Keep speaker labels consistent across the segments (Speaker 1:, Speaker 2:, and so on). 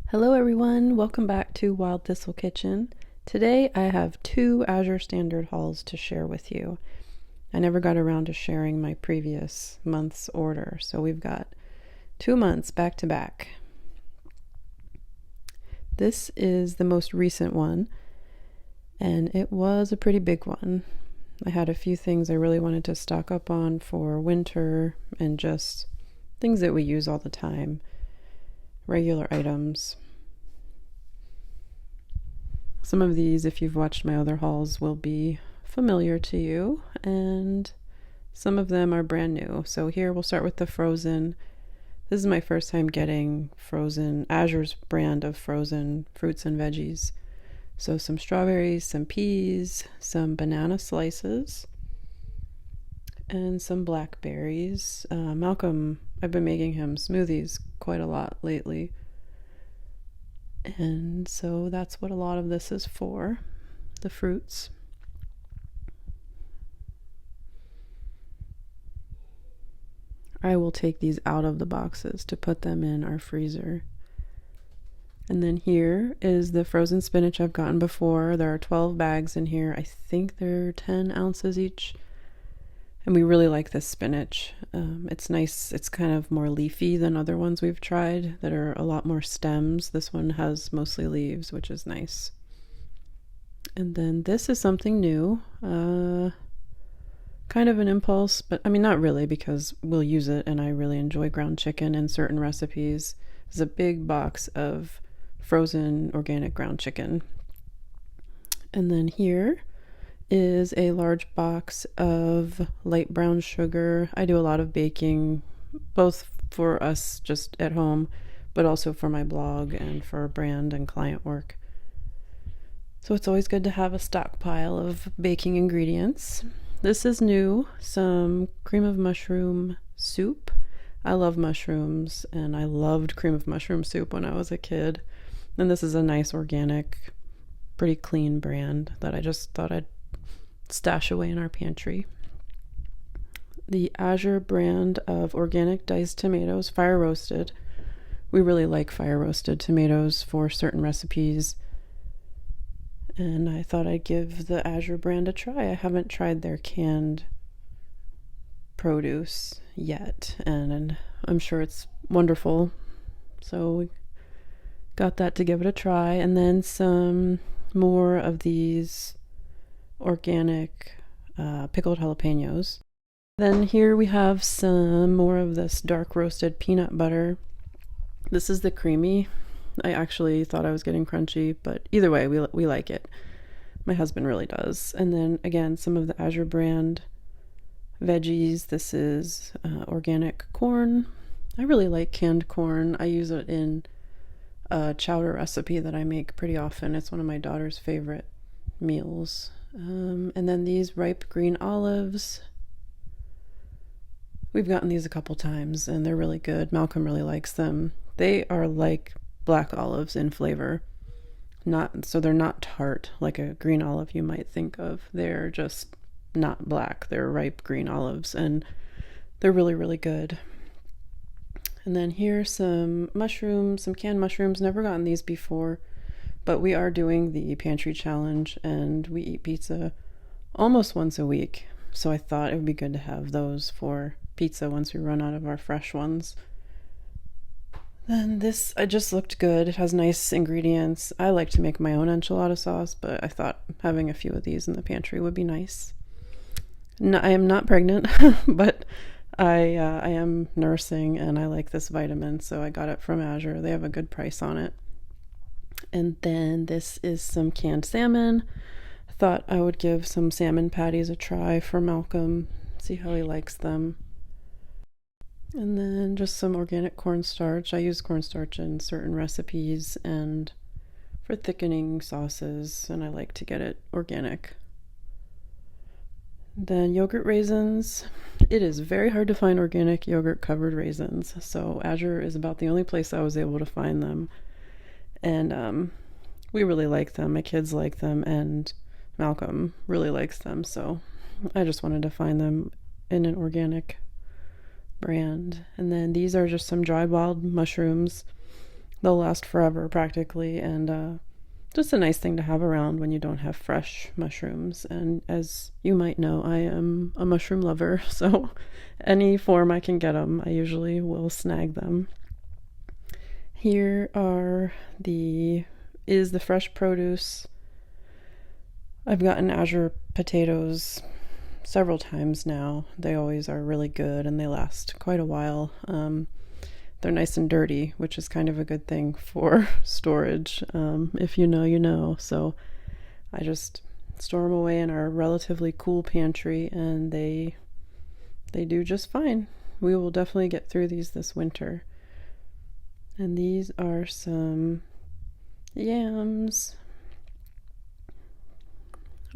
Speaker 1: Hello everyone, welcome back to Wild Thistle Kitchen. Today I have 2 Azure Standard hauls to share with you. I never got around to sharing my previous month's order, so we've got 2 months back to back. This is the most recent one, and it was a pretty big one. I had a few things I really wanted to stock up on for winter and just things that we use all the time, regular items. Some of these, if you've watched my other hauls, will be familiar to you, and some of them are brand new. So here we'll start with the frozen. This is my first time getting frozen, Azure's brand of frozen fruits and veggies. So some strawberries, some peas, some banana slices, and some blackberries. Malcolm, I've been making him smoothies quite a lot lately. And so that's what a lot of this is for, the fruits. I will take these out of the boxes to put them in our freezer. And then here is the frozen spinach I've gotten before. There are 12 bags in here. I think they're 10 ounces each. And we really like this spinach. It's nice. It's kind of more leafy than other ones we've tried that are a lot more stems. This one has mostly leaves, which is nice. And then this is something new. Kind of an impulse, but I mean, not really, because we'll use it and I really enjoy ground chicken in certain recipes. It's a big box of frozen organic ground chicken. And then here is a large box of light brown sugar. I do a lot of baking, both for us just at home, but also for my blog and for brand and client work. So it's always good to have a stockpile of baking ingredients. This is new, some cream of mushroom soup. I love mushrooms, and I loved cream of mushroom soup when I was a kid. And this is a nice organic, pretty clean brand that I just thought I'd stash away in our pantry. The Azure brand of organic diced tomatoes, fire roasted. We really like fire roasted tomatoes for certain recipes, and I thought I'd give the Azure brand a try. I haven't tried their canned produce yet, and I'm sure it's wonderful. So we got that to give it a try, and then some more of these organic pickled jalapenos. Then here we have some more of this dark roasted peanut butter. This is the creamy. I actually thought I was getting crunchy, but either way, we like it. My husband really does. And then again, some of the Azure brand veggies. This is organic corn. I really like canned corn. I use it in a chowder recipe that I make pretty often. It's one of my daughter's favorite meals. And then these ripe green olives. We've gotten these a couple times and they're really good. Malcolm really likes them. They are like black olives in flavor. So they're not tart like a green olive you might think of. They're just not black. They're ripe green olives, and they're really, really good. And then here's some mushrooms, some canned mushrooms. Never gotten these before, but we are doing the pantry challenge and we eat pizza almost once a week. So I thought it would be good to have those for pizza once we run out of our fresh ones. Then this just looked good. It has nice ingredients. I like to make my own enchilada sauce, but I thought having a few of these in the pantry would be nice. No, I am not pregnant, but I am nursing and I like this vitamin, so I got it from Azure. They have a good price on it. And then this is some canned salmon. I thought I would give some salmon patties a try for Malcolm, see how he likes them. And then just some organic cornstarch. I use cornstarch in certain recipes and for thickening sauces, and I like to get it organic. Then yogurt raisins. It is very hard to find organic yogurt covered raisins, so Azure is about the only place I was able to find them. And we really like them. My kids like them, and Malcolm really likes them, so I just wanted to find them in an organic brand. And then these are just some dried wild mushrooms. they'll last forever practically, and just a nice thing to have around when you don't have fresh mushrooms. And as you might know, I am a mushroom lover, so any form I can get them, I usually will snag them. Here is the fresh produce. I've gotten Azure potatoes several times now. They always are really good and they last quite a while. They're nice and dirty, which is kind of a good thing for storage. If you know, you know. So I just store them away in our relatively cool pantry, and they do just fine. We will definitely get through these this winter. And these are some yams.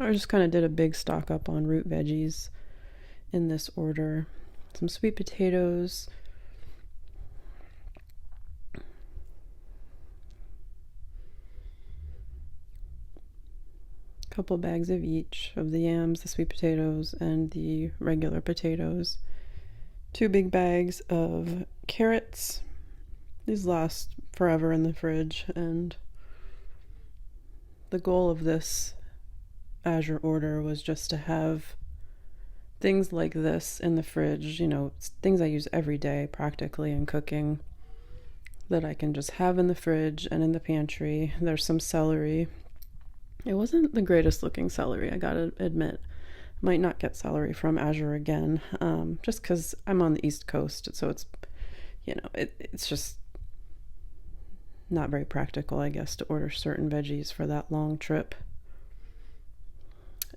Speaker 1: I just kind of did a big stock up on root veggies in this order. Some sweet potatoes. Couple bags of each of the yams, the sweet potatoes, and the regular potatoes. 2 big bags of carrots. These last forever in the fridge, and the goal of this Azure order was just to have things like this in the fridge, you know, things I use every day practically in cooking, that I can just have in the fridge and in the pantry. There's some celery. It wasn't the greatest looking celery, I gotta admit. Might not get celery from Azure again, just because I'm on the East Coast, so it's, you know, it's just not very practical, I guess, to order certain veggies for that long trip.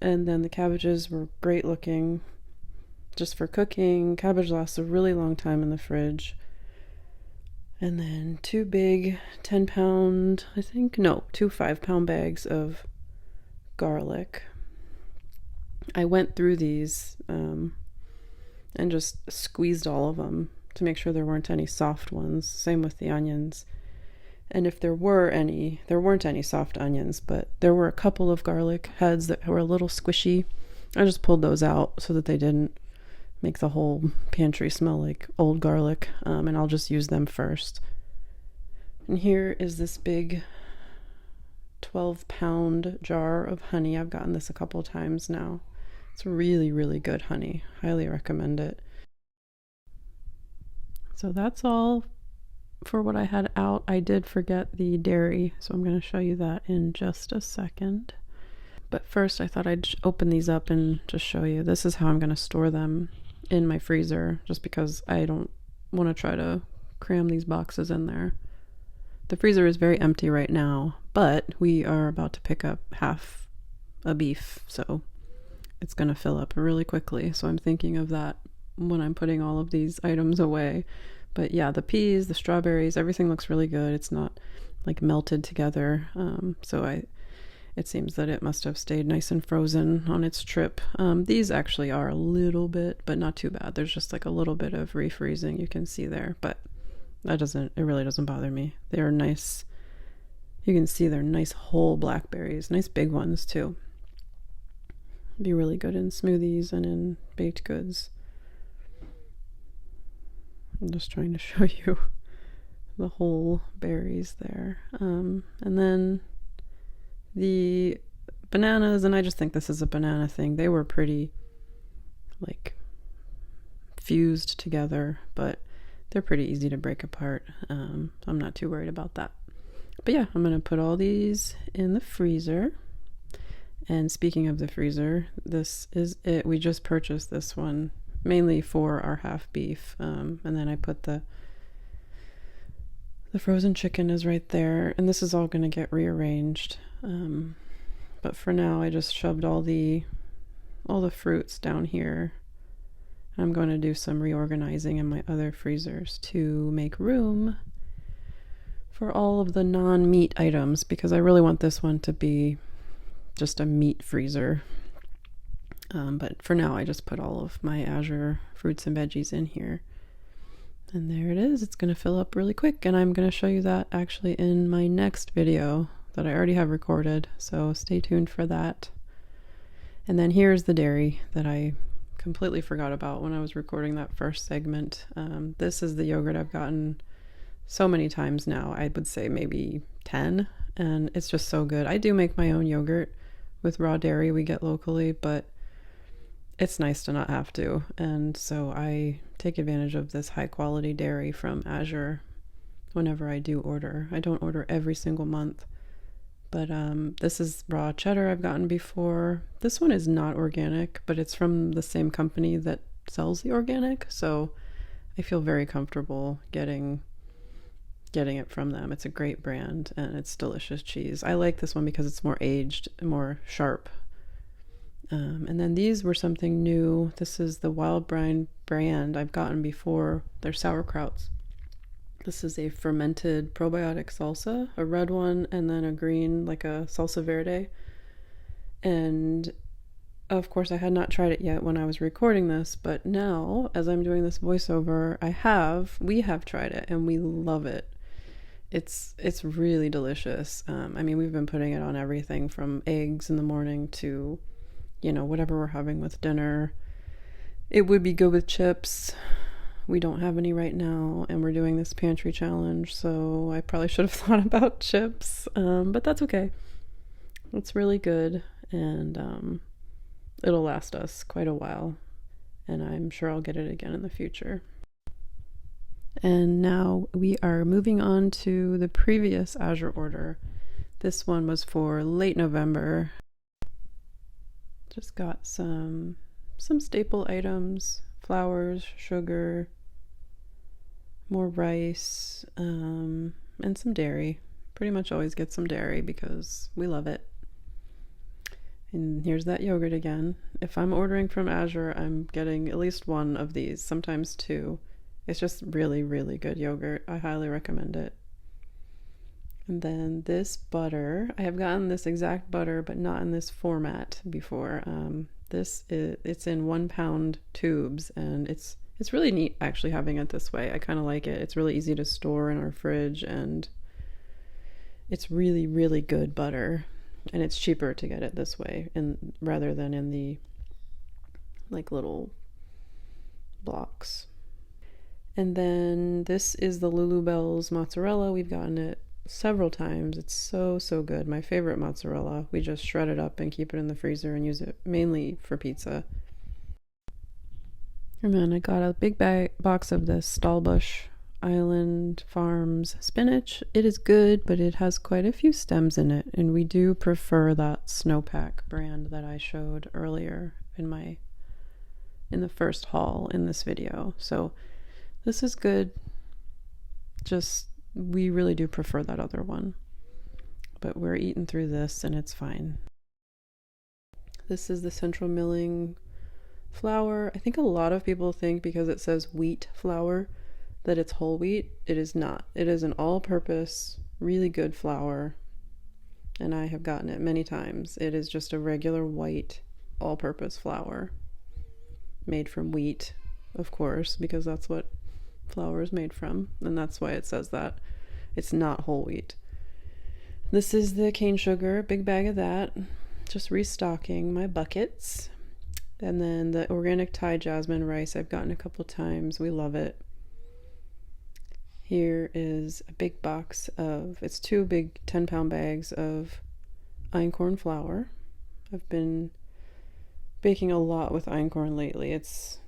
Speaker 1: And then the cabbages were great looking, just for cooking. Cabbage lasts a really long time in the fridge. And then 2 big 10-pound, 2 5-pound bags of garlic. I went through these and just squeezed all of them to make sure there weren't any soft ones. Same with the onions. And if there weren't any soft onions, but there were a couple of garlic heads that were a little squishy. I just pulled those out so that they didn't make the whole pantry smell like old garlic, and I'll just use them first. And here is this big 12-pound jar of honey. I've gotten this a couple times now. It's really, really good honey. Highly recommend it. So that's all for what I had out. I did forget the dairy, so I'm going to show you that in just a second. But first I thought I'd open these up and just show you. This is how I'm going to store them in my freezer, just because I don't want to try to cram these boxes in there. The freezer is very empty right now, but we are about to pick up half a beef, so it's going to fill up really quickly. So I'm thinking of that when I'm putting all of these items away. But yeah, the peas, the strawberries, everything looks really good. It's not like melted together. It seems that it must have stayed nice and frozen on its trip. These actually are a little bit, but not too bad. There's just like a little bit of refreezing you can see there, but it really doesn't bother me. They are nice. You can see they're nice whole blackberries, nice big ones too. Be really good in smoothies and in baked goods. I'm just trying to show you the whole berries there. And then the bananas, and I just think this is a banana thing. They were pretty like fused together, but they're pretty easy to break apart. I'm not too worried about that. But yeah, I'm going to put all these in the freezer. And speaking of the freezer, this is it. We just purchased this one mainly for our half beef. And then I put the frozen chicken is right there. And this is all going to get rearranged. But for now, I just shoved all the fruits down here. I'm going to do some reorganizing in my other freezers to make room for all of the non-meat items, because I really want this one to be just a meat freezer. But for now, I just put all of my Azure fruits and veggies in here. And there it is. It's going to fill up really quick, and I'm going to show you that actually in my next video that I already have recorded, so stay tuned for that. And then here's the dairy that I completely forgot about when I was recording that first segment. This is the yogurt I've gotten so many times now. I would say maybe 10, and it's just so good. I do make my own yogurt with raw dairy we get locally, but it's nice to not have to. And so I take advantage of this high quality dairy from Azure whenever I do order. I don't order every single month, but this is raw cheddar I've gotten before. This one is not organic, but it's from the same company that sells the organic, so I feel very comfortable getting it from them. It's a great brand and it's delicious cheese. I like this one because it's more aged, more sharp. And then these were something new. This is the Wild Brine brand I've gotten before. They're sauerkrauts. This is a fermented probiotic salsa, a red one and then a green, like a salsa verde. And of course I had not tried it yet when I was recording this, but now as I'm doing this voiceover, we have tried it and we love it. It's really delicious. I mean, we've been putting it on everything from eggs in the morning to, whatever we're having with dinner. It would be good with chips. We don't have any right now, and we're doing this pantry challenge, so I probably should have thought about chips, but that's okay. It's really good, and it'll last us quite a while, and I'm sure I'll get it again in the future. And now we are moving on to the previous Azure order. This one was for late November. Just got some staple items, flours, sugar, more rice, and some dairy. Pretty much always get some dairy because we love it. And here's that yogurt again. If I'm ordering from Azure, I'm getting at least one of these, sometimes two. It's just really, really good yogurt. I highly recommend it. And then this butter, I have gotten this exact butter, but not in this format before. It's in 1 pound tubes, and it's really neat actually having it this way. I kind of like it. It's really easy to store in our fridge, and it's really, really good butter. And it's cheaper to get it this way, and rather than in the little blocks. And then this is the Lulubelle's mozzarella. We've gotten it several times. It's so good. My favorite mozzarella. We just shred it up and keep it in the freezer and use it mainly for pizza. And then I got a big box of this Stallbush Island Farms spinach. It is good, but it has quite a few stems in it, and we do prefer that Snowpack brand that I showed earlier in the first haul in this video. So this is good. Just we really do prefer that other one, but we're eating through this and it's fine. This is the Central Milling flour. I think a lot of people think because it says wheat flour that it's whole wheat. It is not. It is an all-purpose, really good flour, and I have gotten it many times. It is just a regular white all-purpose flour made from wheat, of course, because that's what flour is made from, and that's why it says that. It's not whole wheat. This is the cane sugar, big bag of that. Just restocking my buckets. And then the organic Thai jasmine rice I've gotten a couple times. We love it. Here is a big box it's 2 big 10-pound bags of einkorn flour. I've been baking a lot with einkorn lately. It's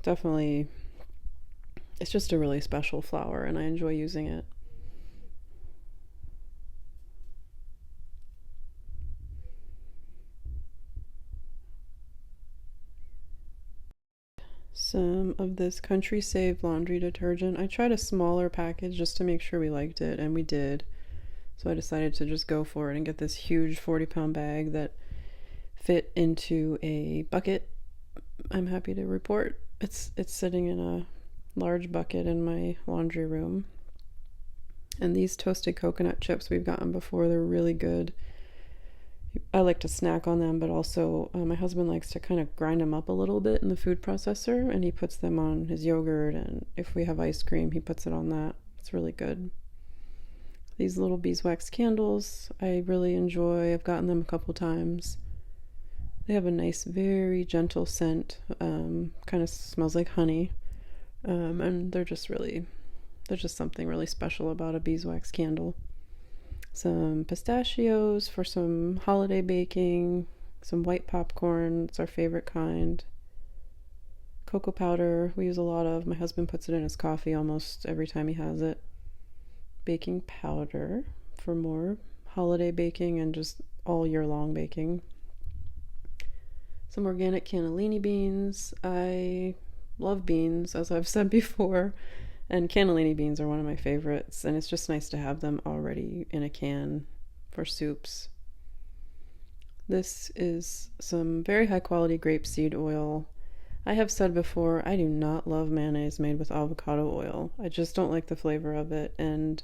Speaker 1: just a really special flour, and I enjoy using it. Some of this Country Save laundry detergent. I tried a smaller package just to make sure we liked it, and we did. So I decided to just go for it and get this huge 40-pound bag that fit into a bucket. I'm happy to report it's sitting in a large bucket in my laundry room. And these toasted coconut chips we've gotten before, they're really good. I like to snack on them, but also my husband likes to kind of grind them up a little bit in the food processor, and he puts them on his yogurt, and if we have ice cream, he puts it on that. It's really good. These little beeswax candles I really enjoy. I've gotten them a couple times. They have a nice, very gentle scent, kind of smells like honey, and they're just really, There's just something really special about a beeswax candle. Some pistachios for some holiday baking, some white popcorn, it's our favorite kind. Cocoa powder, we use a lot of. My husband puts it in his coffee almost every time he has it. Baking powder for more holiday baking and just all year long baking. Some organic cannellini beans. I love beans, as I've said before, and cannellini beans are one of my favorites, and it's just nice to have them already in a can for soups. This is some very high quality grapeseed oil. I have said before, I do not love mayonnaise made with avocado oil. I just don't like the flavor of it, and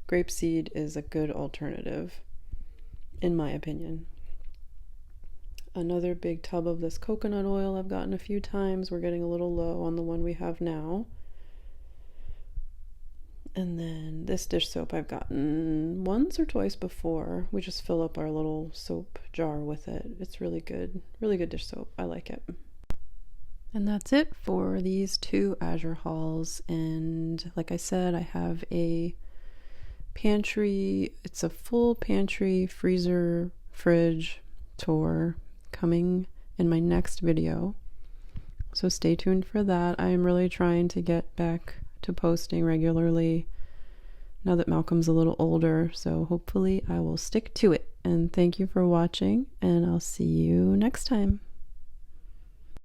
Speaker 1: grapeseed is a good alternative, in my opinion. Another big tub of this coconut oil I've gotten a few times. We're getting a little low on the one we have now. And then this dish soap I've gotten once or twice before. We just fill up our little soap jar with it. It's really good dish soap. I like it. And that's it for these 2 Azure hauls. And like I said, I have a pantry. It's a full pantry, freezer, fridge tour coming in my next video. So stay tuned for that. I am really trying to get back to posting regularly now that Malcolm's a little older, so hopefully I will stick to it. And thank you for watching, and I'll see you next time.